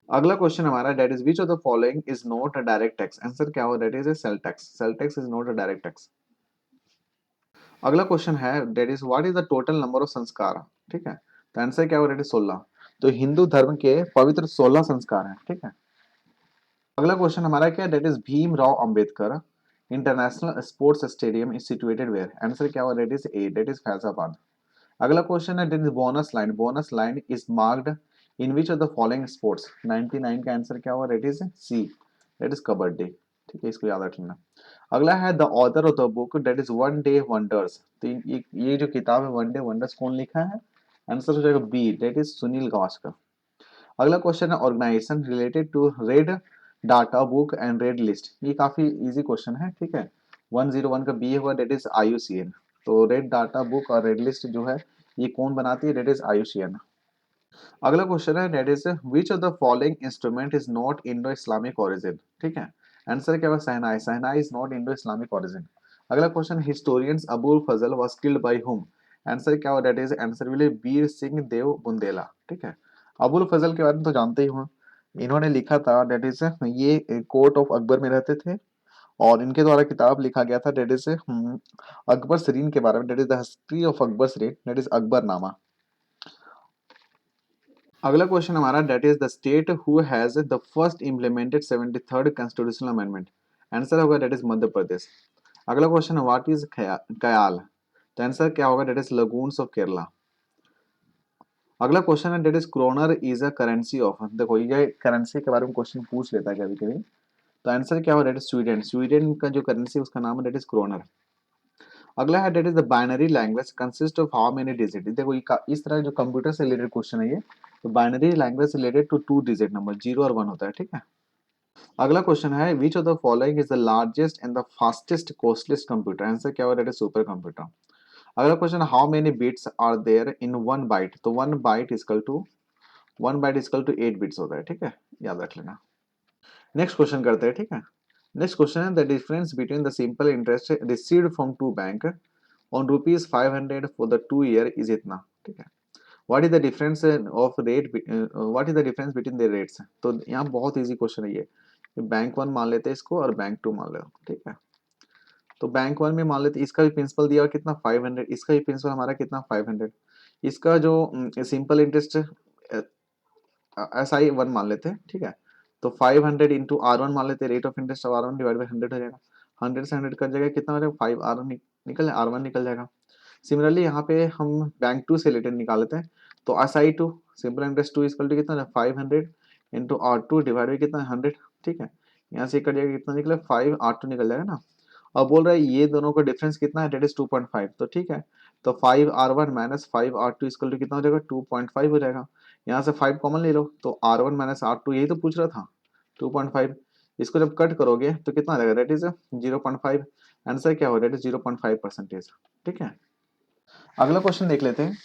अगला क्वेश्चन हमारा, that is which of the following is not a direct tax. Answer क्या होगा, that is A sale tax. Sale tax is not a direct tax. अगला क्वेश्चन है, that is what is the total number of संस्कार। ठीक है, तो answer क्या होगा, दैट इज 16। तो हिंदू धर्म के पवित्र 16 संस्कार हैं। ठीक है, अगला क्वेश्चन हमारा क्या, that is Bhim Rao Ambedkar international sports stadium is situated where. Answer क्या होगा, that is A, that is Faizabad. अगला क्वेश्चन है, that is bonus line. Bonus line is marked in which of the following sports. 99 का आंसर क्या होगा, that is C, that is kabaddi. ठीक है, इसको याद रख लेना। अगला है, the author of the book that is one day wonders. तो ये जो किताब है वन डे वंडर्स, कौन लिखा है, आंसर हो जाएगा B, that is Sunil Gavaskar. अगला क्वेश्चन है, organisation related to red data book and red list. ये काफी इजी क्वेश्चन है। ठीक है, 101 का बी होगा, दैट इज आईयूसीएन। तो रेड डाटा बुक और रेड लिस्ट जो है ये कौन बनाती है, दैट इज आईयूसीएन। अगला क्वेश्चन है, that is which of the following instrument is not Indo Islamic origin. ठीक है, आंसर क्या होगा, shehnai. Shehnai is not Indo Islamic origin. अगला question, historians Abul Fazl was killed by whom. Answer क्या होगा, that is answer will Vir Singh Deo Bundela. ठीक है, अबुल फजल के बारे में तो जानते ही हो, इन्होंने लिखा था, दैट इज ये कोर्ट ऑफ अकबर में रहते थे और इनके द्वारा किताब लिखा गया था, दैट इज अकबर सरीन के बारे में, that is the history of Akbar सरीन, दैट इज अकबरनामा। अगला क्वेश्चन हमारा, that is the state who has the first implemented 73rd constitutional amendment. Answer होगा डेट इज मध्य प्रदेश। अगला क्वेश्चन है, व्हाट इज कयाल। तो आंसर क्या होगा, that is lagoons of Kerala. अगला क्वेश्चन है, that is kroner is a currency of. देखो ये करेंसी के बारे में क्वेश्चन पूछ लेता है कभी कभी। तो आंसर क्या होगा, डेट इज स्वीडन। स्वीडन का जो करेंसी उसका नाम है डेट इज क्रोनर। अगला है, that is the binary language consist of how many digit. देखो ये इस तरह जो कंप्यूटर से रिलेटेड क्वेश्चन है ये। तो binary language related to 2 digit number, 0 और 1 होता है, ठीक है। अगला क्वेश्चन है, which of the following is the largest and the fastest costliest computer. Answer क्या होगा, डेट इज सुपर कंप्यूटर। अगला question, how many bits are there in 1 byte. तो 1 बाइट इजकल टू 8 बिट्स होता है, ठीक है, याद रख लेना। नेक्स्ट क्वेश्चन करते हैं, ठीक है। नेक्स्ट क्वेश्चन है, the difference between the simple interest received from two bank on ₹500 for the 2 year is इतना, ठीक है। What is the difference of rate, what is the difference between the rates. तो यहाँ बहुत इजी क्वेश्चन है ये। Bank 1 मान लेते हैं इसको और बैंक 2 मान लेते, ठीक है। तो बैंक 1 में मान लेते, इसका भी प्रिंसिपल दिया हुआ कितना 500, इसका भी प्रिंसिपल हमारा कितना 500। इसका जो सिंपल इंटरेस्ट SI1 मान लेते हैं, ठीक है। तो 500 इंटू R1 मान लेते हैं, rate of interest of R1 divide by 100 हो जाएगा। 100 से 100 कट जाएगा, कितना हो जाएगा 5 R1 निकल जाए, R1 निकल जाएगा। सिमिलरली यहाँ पे हम बैंक 2 से रिलेटेड निकाल लेते हैं। तो SI2 simple interest 2 equal to कितना 500 इंटू R2 डिवाइड बाई कितना 100, ठीक है। यहाँ से कट जाएगा, कितना निकला 5R2 निकल जाएगा ना। अब बोल रहा है ये दोनों का डिफरेंस कितना है, डेट इज 2.5। तो ठीक है, तो 5R1 minus 5R2 equal to कितना हो जाएगा 2.5 हो जाएगा। यहाँ से 5 कॉमन ले लो, तो R1 माइनस R2 यही तो पूछ रहा था 2.5। इसको जब कट करोगे तो कितना आ जाएगा, डेट इज 0.5। आंसर क्या होगा, डेट इज 0.5%, ठीक है। अगला क्वेश्चन देख लेते हैं।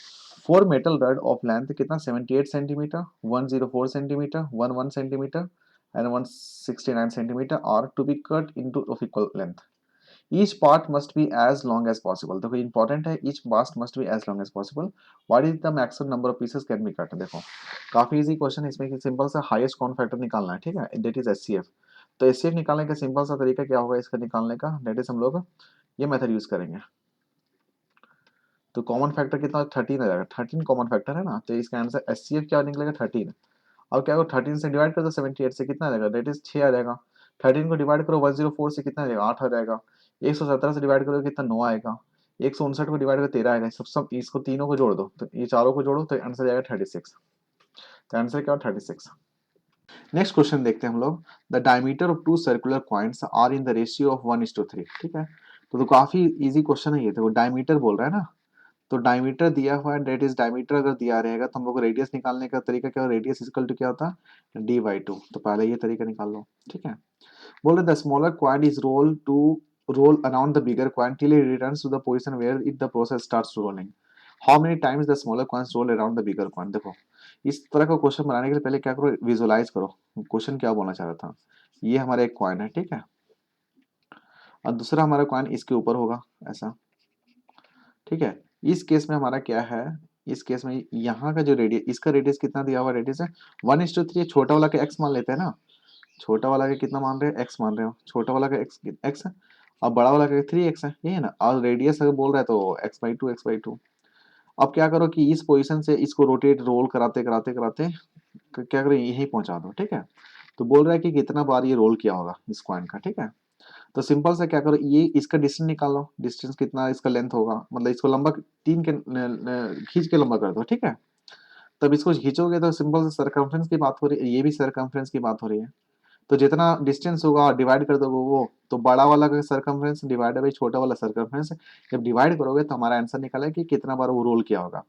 Four metal rod of length कितना 78 centimetre, 104 centimetre, 11 centimetre and 169 centimetre are to be cut into of equal length. Each part must be as long as possible. देखो इंपॉर्टेंट है, each part must be as long as possible. What is the maximum number of pieces can be cut. देखो काफी easy question है, इसमें simple सा highest common factor निकालना है, ठीक है, दैट इज HCF। तो HCF निकालने का सिंपल सा तरीका क्या होगा इसका निकालने का, दैट इज हम लोग ये मेथड यूज करेंगे। तो कॉमन फैक्टर कितना 13 आ जाएगा, 13 कॉमन फैक्टर है ना, तो इसका आंसर HCF क्या निकलेगा 13। अब क्या होगा 13 से डिवाइड कर दो 78 से, कितना आ जाएगा, दैट इज 6 आ जाएगा। 13 को डिवाइड करो 104 से, कितना आ जाएगा 8 आ जाएगा। 117 से डिवाइड करोगे कितना 9 आएगा। 159 को डिवाइड कर 13 आएगा। सब इसको तीनों को जोड़ दो, तो ये चारों को जोड़ो तो आंसर आएगा 36। तो आंसर क्या होगा 36। नेक्स्ट क्वेश्चन देखते हैं हम लोग। The diameter of two circular coins are in the ratio of 1:3, ठीक है। तो काफी इजी क्वेश्चन है ये, तो डायमीटर बोल रहा है ना। तो डायमीटर दिया हुआ है, डेट इज डायमीटर अगर दिया रहेगा तो हम लोग को रेडियस निकालने का तरीका क्या, रेडियस इक्वल टू क्या होता है D/2। तो पहले ये तरीका निकाल लो, ठीक है। बोल रहे the smaller quad is roll around the bigger quad till it returns to the position where it the process starts rolling. How many times the smaller quads roll around the bigger quad. देखो इस तरह का question बनाने के लिए पहले क्या करो, विजुअलाइज करो क्वेश्चन क्या बोलना चाह रहा था। ये हमारा एक क्वाड है, ठीक है, और दूसरा हमारा क्वाड इसके ऊपर होगा ऐसा, ठीक है। इस केस में हमारा क्या है, इस केस में यहाँ का जो रेडियस, इसका रेडियस कितना दिया हुआ रेडियस है 1:3। छोटा वाला का x मान लेते हैं ना, छोटा वाला का कितना मान रहे हो x मान रहे हो, छोटा वाला का x है और बड़ा वाला का 3x है, ये है ना। और रेडियस अगर बोल रहा है तो x/2 अब क्या करो कि इस पोजीशन से इसको रोटेट रोल कराते कराते कराते क्या करो यही पहुंचा दो, ठीक है। तो बोल रहा है कि कितना बार ये रोल किया होगा इस कॉइन का, ठीक है। तो सिंपल सा क्या करो, ये इसका डिस्टेंस निकाल लो, डिस्टेंस कितना इसका लेंथ होगा, मतलब इसको लंबा तीन के खींच के लंबा कर दो, ठीक है। तब इसको खींचोगे तो सिंपल से सरकमफ्रेंस की बात हो रही है, ये भी सरकमफ्रेंस की बात हो रही है। तो जितना डिस्टेंस होगा डिवाइड कर दोगे वो, तो बड़ा वाला का सरकमफ्रेंस डिवाइड बाई छोटा वाला सरकमफ्रेंस, जब डिवाइड करोगे तो हमारा आंसर निकला कि कितना बार वो रोल किया होगा।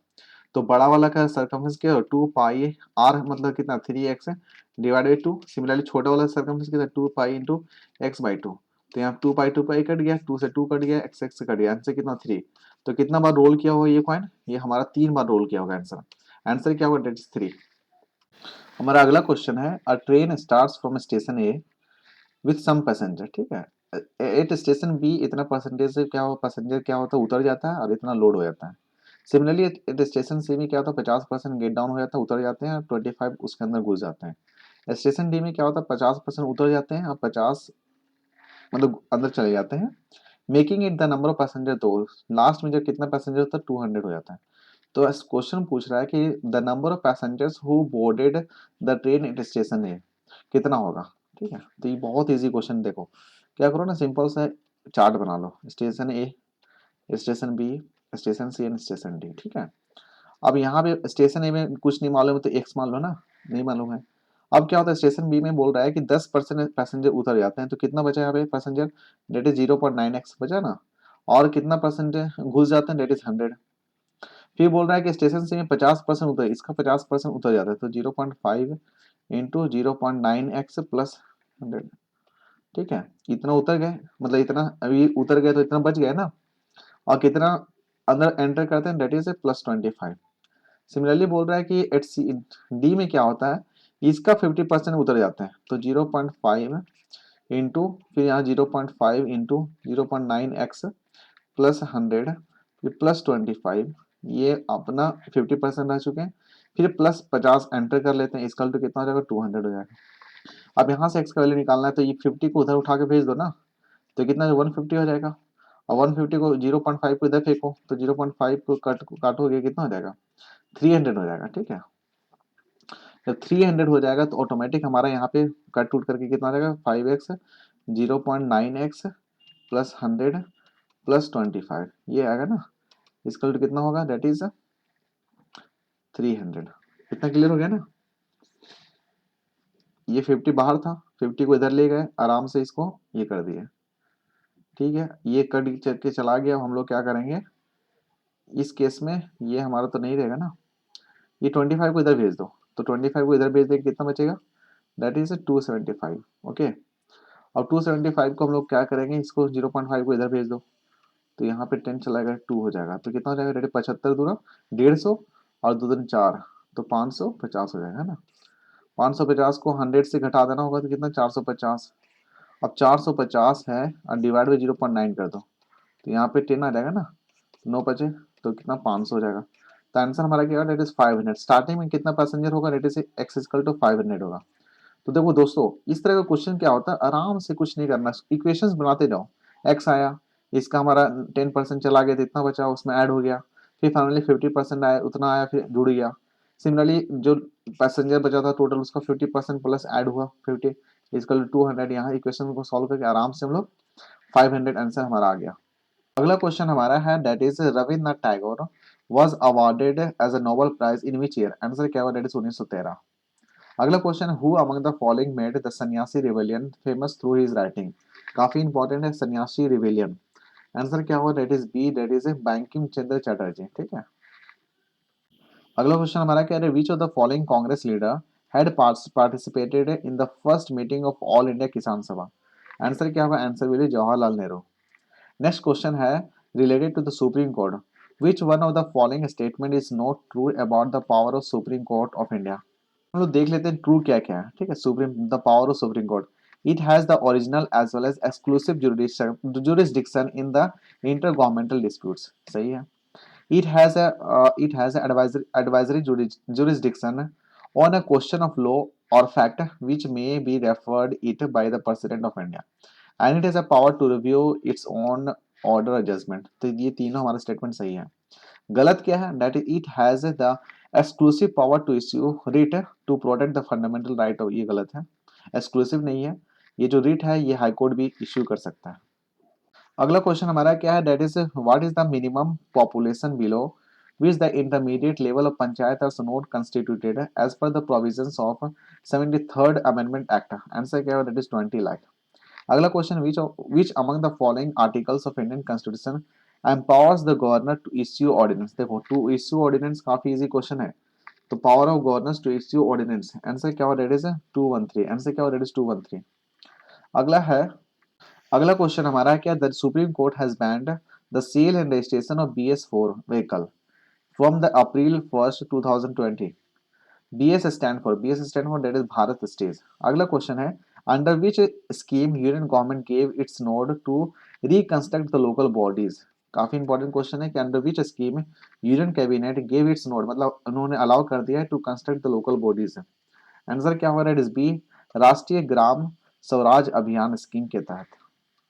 तो बड़ा वाला का सरकमफ्रेंस क्या है 2πr, मतलब कितना 3x है डिवाइड बाई 2। सिमिलरली छोटा वाला सरकमफ्रेंस कितना 2π इंटू x/2। तो यहाँ 2π कट गया, 2 से 2 कट गया, x से कट गया, आंसर कितना 3। तो कितना बार रोल किया होगा ये कॉइन, ये हमारा 3 बार रोल किया होगा आंसर। आंसर क्या होगा, डेट इज 3। हमारा अगला क्वेश्चन है, a train starts from station A with some passenger, ठीक है। एट स्टेशन बी इतना परसेंटेज से क्या हो, पैसेंजर क्या होता है उतर जाता है और इतना लोड हो जाता है। सिमिलरली एट स्टेशन सी में क्या होता है 50% गेट डाउन हो जाता है, उतर जाते हैं, 25 उसके अंदर घुस जाते हैं। स्टेशन डी में क्या होता है 50% उतर जाते हैं और 50 मतलब अंदर चले जाते हैं, making it the number of passenger. तो लास्ट में जब कितना पैसेंजर होता है 200 हो जाता है। तो क्वेश्चन पूछ रहा है कि the number of passengers who boarded the train at station A कितना होगा। ठीक है, तो ये बहुत इजी क्वेश्चन। देखो क्या करो ना, सिंपल सा चार्ट बना लो, station A, station B, station C and station D. ठीक है, अब यहाँ पे स्टेशन ए में कुछ नहीं मालूम है तो एक्स मान लो ना, नहीं मालूम है। अब क्या होता है, स्टेशन बी में बोल रहा है कि 10% पैसेंजर उतर जाते हैं, तो कितना बचा यहाँ पे पैसेंजर, डेट इज 0.9x बचा ना, और कितना परसेंट घुस जाते हैं, डेट इज 100। फिर बोल रहा है कि स्टेशन से में 50% उतर, इसका 50% उतर जाता है, तो 0.5 इंटू 0.9x प्लस 100। ठीक है, इतना उतर गए, मतलब इतना अभी उतर गए तो इतना बच गया ना, और कितना अंदर एंटर करते हैं, डेट इज +25। सिमिलरली बोल रहा है कि एट सी डी में क्या होता है, इसका 50% उतर जाता है, तो 0.5 इंटू फिर यहाँ 0.5 इंटू 0.9x प्लस 100 फिर +25, ये अपना 50% रह चुके हैं। फिर +50 एंटर कर लेते हैं, इसका तो कितना हो जाएगा, 200 हो जाएगा। अब यहाँ से x का वैल्यू निकालना है, तो ये 50 को उधर उठा के भेज दो ना, तो कितना 150 हो जाएगा। और 150 को 0.5 को इधर फेंको, तो 0.5 को काटोगे कितना हो जाएगा, 300 हो जाएगा। ठीक है, जब 300 हो जाएगा तो ऑटोमेटिक हमारा यहाँ पे कट टूट करके कितना आ जाएगा, 5x 0.9x प्लस 100 प्लस 25, ये आएगा ना, इसका कितना होगा, दैट इज 300। इतना क्लियर हो गया ना। ये 50 बाहर था, 50 को इधर ले गए, आराम से इसको ये कर दिए। ठीक है, ये कट के चला गया। हम लोग क्या करेंगे इस केस में, ये हमारा तो नहीं रहेगा ना, ये 25 को इधर भेज दो, तो 25 को इधर भेज देंगे, कितना बचेगा, दैट इज 275। ओके, और 275 को हम लोग क्या करेंगे, इसको 0.5 को इधर भेज दो, तो यहाँ पे 10 चला गया, 2 हो जाएगा, तो कितना हो जाएगा, डेढ़ 75 दूरा 150 और 2 दूनी 4, तो 550 हो जाएगा ना। 550 को 100 से घटा देना होगा, तो कितना 450। अब 450 है और डिवाइड बाई 0.9 कर दो, तो यहाँ पे 10 आ जाएगा ना, 9 बचे, तो कितना 500 हो जाएगा। तो आंसर हमारा क्या होगा, डेट इज 500। स्टार्टिंग में कितना पैसेंजर होगा, that is X equal to 500 होगा। तो देखो दोस्तों, इस तरह का क्वेश्चन क्या होता है, आराम से कुछ नहीं करना, इक्वेशंस बनाते जाओ। एक्स आया, इसका हमारा 10% चला गया, तो इतना बचा, उसमें ऐड हो गया, फिर फाइनली 50% आया, उतना आया, फिर जुड़ गया। सिमिलरली जो पैसेंजर बचा था टोटल, उसका 50% प्लस ऐड हुआ 50 इसका 200। यहाँ इक्वेशन को सॉल्व करके आराम से हम लोग 500 आंसर हमारा आ गया। अगला क्वेश्चन हमारा है, that is Rabindranath Tagore was awarded as a Nobel Prize in which year। Answer क्या हुआ, दैट इज 1913। अगला question, who among the following made the Sanyasi rebellion famous through his writing. काफी इंपॉर्टेंट है सन्यासी रिवेलियन। आंसर क्या हुआ, that is B, that is Bankim Chandra Chatterjee. ठीक है, अगला क्वेश्चन हमारा क्या है, which of the following Congress leader had participated in the first meeting of all India Kisan Sabha. Answer क्या होगा, answer will Jawaharlal Nehru. Next question है, related to the supreme Court, which one of the following statement is not true about the power of supreme Court of India. हम लोग देख लेते हैं true क्या क्या है। ठीक है, supreme the power of supreme court, it has the original as well as exclusive jurisdiction in the inter governmental disputes. सही है। It has a advisory jurisdiction on a question of law or fact which may be referred it by the President of India, and it has a power to review its own order or judgment। तो ये तीनों हमारा statement सही है। गलत क्या है, that is it has the exclusive power to issue writ to protect the fundamental right. ये गलत है, एक्सक्लूसिव नहीं है। ये जो रिट है ये हाई कोर्ट भी इश्यू कर सकता है। अगला क्वेश्चन हमारा क्या है, that is what is the minimum population below which the intermediate level of panchayat are not constituted as per the provisions of 73rd amendment act। Answer क्या है, that is 20 लाख। अगला question, which among the following articles of Indian constitution empowers the governor to issue ordinance। देखो to issue ordinance काफी easy question है, तो power of governors to issue ordinance, answer क्या हुआ, that is 213। Answer क्या हुआ, that is 213। अगला है, अगला क्वेश्चन हमारा है क्या, the supreme court has banned the sale and registration of BS4 vehicle from the April 1, 2020। BS stand for that is Bharat stage. अगला क्वेश्चन है, under which scheme union government gave its nod to reconstruct the local bodies. काफी important question है कि under which scheme union cabinet gave its nod, मतलब उन्होंने allow कर दिया है to construct the local bodies. Answer क्या होगा, दैट इज बी, राष्ट्रीय ग्राम स्वराज अभियान स्कीम के तहत।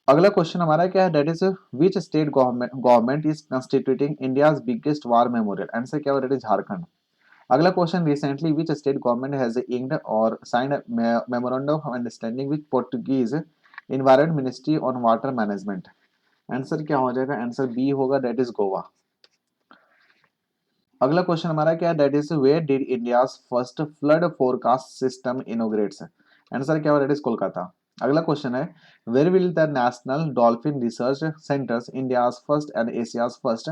अगला क्वेश्चन हमारा क्या है, that is which state government is constituting India's biggest war memorial, answer क्या होगा, दैट इज झारखंड। अगला question, recently which state government has inked और signed memorandum of understanding with Portuguese environment ministry on water management, answer क्या हो जाएगा, answer B होगा, that is Goa. अगला question हमारा क्या है, that is where did India's first flood forecast system inaugurates, answer क्या होगा, दैट इज कोलकाता। अगला क्वेश्चन है, where will the national dolphin research centres India's first and Asia's first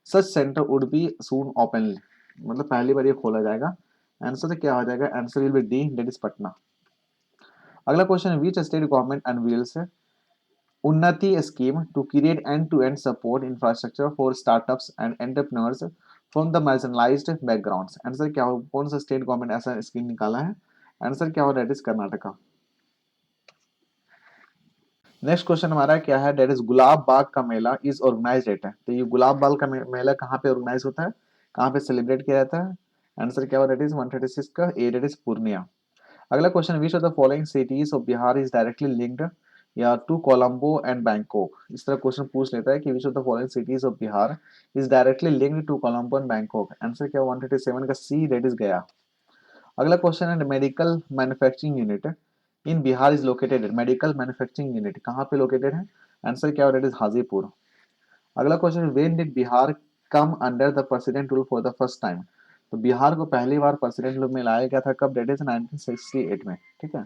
such centre would be soon open, मतलब पहली बार ये खोला जाएगा, answer क्या हो जाएगा, answer will be D, that is Patna. अगला question, which state government unveils Unnati scheme to create end to end support infrastructure for startups and entrepreneurs from the marginalized backgrounds, answer क्या हो, कौन सा स्टेट गवर्नमेंट ऐसा scheme निकाला है, answer क्या हो, that is Karnataka. Next question हमारा क्या है, दैट इज गुलाब बाग का मेला इज ऑर्गेनाइज्ड एट, तो ये गुलाब बाग का मेला कहाँ पे ऑर्गेनाइज होता है, कहाँ पे सेलिब्रेट किया जाता है, आंसर क्या हो, दैट इज 136 का ए, दैट इज पूर्णिया। अगला question, which of the following cities of Bihar is directly linked या टू कोलंबो एंड बैंकॉक, इस तरह क्वेश्चन पूछ लेता है कि which of the following cities of Bihar is directly linked to Colombo and Bangkok, answer क्या 137 का सी, दैट इज गया। अगला क्वेश्चन है, medical manufacturing unit in Bihar is located, medical manufacturing unit कहाँ पे लोकेटेड है, आंसर क्या हो, दैट इज हाजीपुर। अगला question, when did Bihar come under the president rule for the first time, तो बिहार को पहली बार प्रेसिडेंट रूल में लाया गया था कब, दैट इज 1968 में, ठीक है।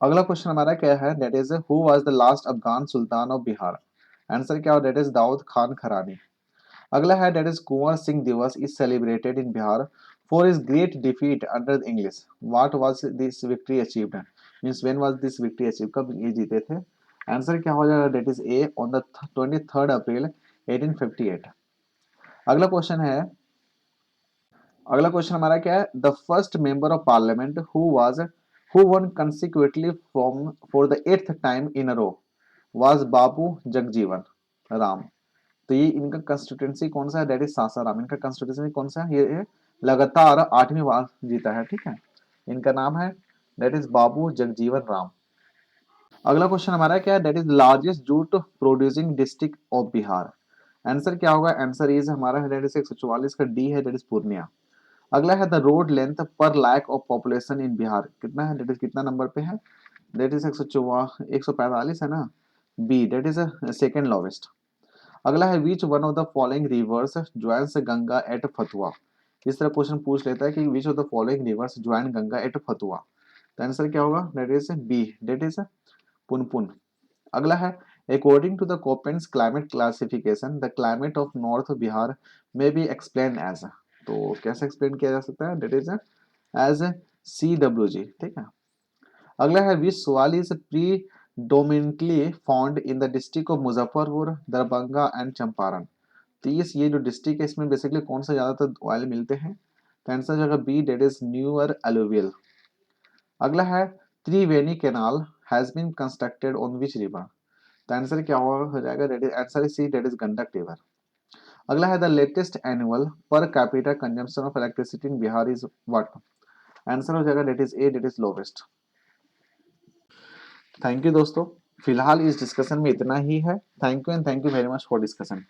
अगला क्वेश्चन हमारा क्या है, that is who was the last Afghan Sultan of Bihar, answer क्या हो, दैट इज दाऊद खान खरानी। अगला है, दैट इज कुंवर सिंह दिवस is celebrated in Bihar for his great defeat under English, what was this victory achieved, means when was this victory achieve, कब ये जीते थे, answer क्या हो जाएगा, that is A, on the 23 अप्रैल 1858। अगला क्वेश्चन है, अगला क्वेश्चन हमारा क्या है, the first member of parliament who won consecutively from for the 8th time in a row was Babu Jagjivan Ram, तो ये इनका कंस्टिट्यूंसी कौन सा है, दैट इज सासाराम, इनका कंस्टिट्यूंसी कौन सा है, ये लगातार 8वीं बार जीता है, ठीक है, इनका नाम है दैट इज बाबू जगजीवन राम। अगला क्वेश्चन हमारा क्या है, that is largest jute producing district of Bihar, answer क्या होगा, आंसर इज हमारा दैट इज 144 का डी है, दैट इज पूर्णिया। अगला है, द रोड लेंथ पर lakh of population in Bihar कितना है, दैट इज कितना नंबर पे है, दैट इज 145 है ना, B, that is second lowest. अगला है, which one of the following rivers joins Ganga at Fatuha, इस तरह क्वेश्चन पूछ लेता है कि which of the following rivers join Ganga at Fatuha, तो आंसर क्या होगा, that is B, that is Punpun. अगला है, according to the Koppen's climate classification the climate of north Bihar में बी एक्सप्लेन एज, तो कैसे एक्सप्लेन किया जा सकता है, दैट इज एज CWG, ठीक है। अगला है, विच soil is predominantly found in the district of Muzaffarpur Darbhanga and Champaran, तो ये जो डिस्ट्रिक्ट है इसमें बेसिकली कौन सा ज्यादातर ऑयल मिलते हैं, तो आंसर जो B, that is newer alluvial. अगला है, Triveni canal has been constructed on which river, तो आंसर क्या हो जाएगा, that is answer is C, that is Gandak river. अगला है, the latest annual per capita consumption of electricity in Bihar is what, answer हो जाएगा that is A, that is lowest. Thank you दोस्तों, फिलहाल इस डिस्कशन में इतना ही है, thank you and thank you very much for discussion.